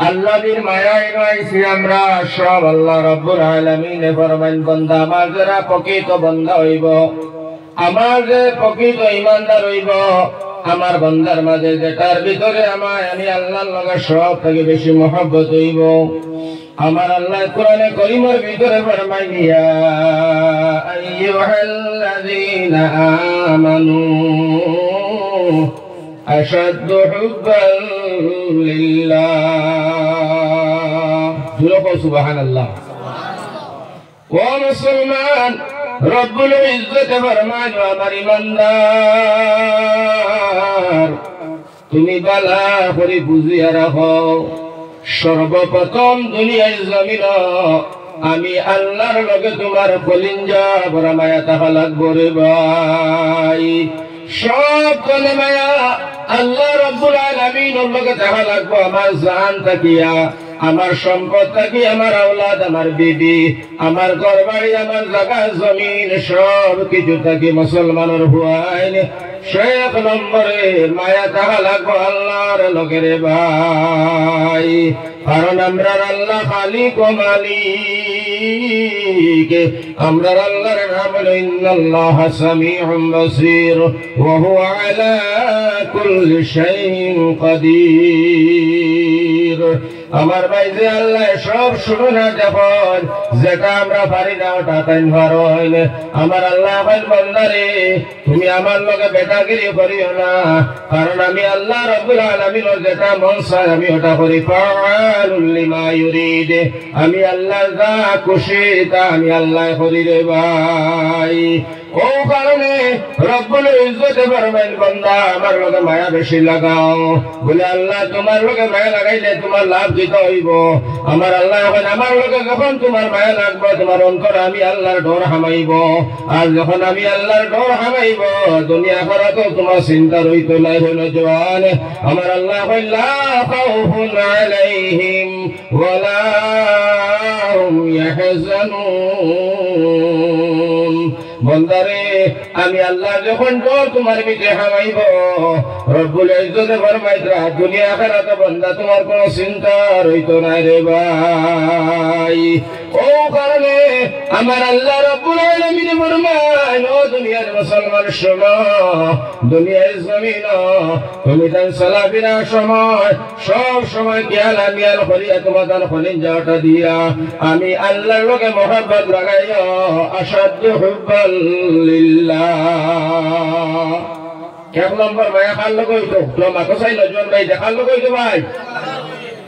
আল্লাহর মায়ায় রয়েছি আমরা সব। আল্লাহ রাব্বুল আলামিন ফরমান, বান্দা আমার যারা প্রকৃত বান্দা হইব, আমার যে প্রকৃত ঈমানদার হইব, আমার বান্দার মাঝে যেটার ভিতরে আমি আল্লাহর লগে সব থেকে বেশি মহব্বত হইব। আমার আল্লাহ কোরআনে কারীমের ভিতরে ফরমায়, ইয়া আইয়ুহাল্লাযীনা আমানু আশাদ্দু হুব্বান লিল্লাহ। সুবহানাল্লাহ। ও মুসলমান, রব্বুল ইজ্জত ফরমান, আমার ঈমানদার তুমি বালা করে বুঝিয়া রাখো, সর্বপ্রথম দুনিয়ার জমিন আমি আল্লাহর লগে তোমার কলিঞ্জা ভরা মায়া থাকা লাগবো রে ভাই। সব কলে মায়া আল্লাহ রাব্বুল আলামিনের লগে থাকা লাগবো। আমার জান থাকিয়া, আমার সম্পদ থাকি, আমার আওলাদ, আমার বিবি, আমার ঘর বাড়ি, আমার জায়গা জমিন, সব কিছু থাকি মুসলমানের হুয়াইন শেখ নম্বরে মায়া থাকা লাগবো আল্লাহর লগের ভাই। কারণ আমরা আল্লাহ খালিক ও মালিক, আমরা আল্লাহর নাম হলো ইন্নাল্লাহা সামিউন বাসীর ওয়া হুয়া আলা কুল্লি শাইইন কাদির। আমার ভাই যে আল্লাহ সব শুনো না, যখন যেটা আমরা পারি না ওটা তাই পারেন। আমার আল্লাহ বলেন, বান্দারে তুমি আমার লগে বেটাগিরি করিও না, কারণ আমি আল্লাহ রাব্বুল আলামিনের যেটা মন চায় আমি ওটা করি। ফাআলুল লিমা ইউরিদ, আমি আল্লাহ যা খুশি তা আমি আল্লাহ করি রে ভাই। ও কারণে রব্বুল ইজ্জতে ফরমান, বান্দা আমার লগে মায়া বেশি লাগাও। বলে আল্লাহ তোমার লগে মায়া লাগাইলে তোমার লাভ দিতে হইব। আমার আল্লাহ এখন আমার লগে যখন তোমার মায়া লাগবে, তোমার অন্তর আমি আল্লাহর ডর হামাইব। আর যখন আমি আল্লাহর ডর হামাইব, দুনিয়া করা তো তোমার চিন্তা রইতো নাই হইল জওয়ান। আমার আল্লাহ লা খাউফুন আলাইহিম ওয়ালা হুম ইয়াহজানুন। বন্দারে আমি আল্লাহ যখন ডর তোমার ভিতরে হামাইব, রব্বুল ইজ্জতে ফরমাইতা দুনিয়া আখিরাতে বান্দা তোমার কোনো চিন্তা রইতো না রে ভাই। ও কারণে আমার আল্লাহ রব্বুল আলামিন ফরমান, ও দুনিয়ার মুসলমান শোনো, দুনিয়ার জমিন তুমি তার চলাফেরার সময় সব সময় খেয়াল আমিয়াল করিয়া তোমার কলিঞ্জাটা দিয়া আমি আল্লাহর লগে মহব্বত লাগাইয়া আসাদ্দু হুব্বাল লিল্লাহ। এক নম্বর মায়া খাল লোক হইতো মাথা চাই নজন ভাই দেখার লোক হইতো ভাই।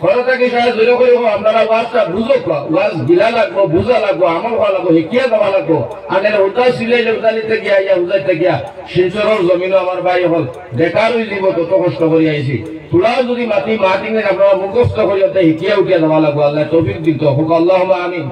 ঘরে থাকি সাহায্য জোরে করিব, আপনারা ওয়াজটা বুঝো, ওয়াজ গিলা লাগবো, বুঝা লাগবো, আমল হওয়া লাগবো, শিখিয়া দেওয়া লাগবো। আগের উল্টা সিলাইলে উদালিতে গিয়া ইয়া উদাইতে গিয়া শিলচরের জমিনও আমার ভাই হল বেকার হয়ে যাব। তত কষ্ট করে আইছি, তোরাও যদি মাটি আপনারা মুখস্থ করিয়া শিখিয়া উঠিয়া দেওয়া লাগবো। আল্লাহ তৌফিক দিত হোক, আল্লাহুম্মা আমিন।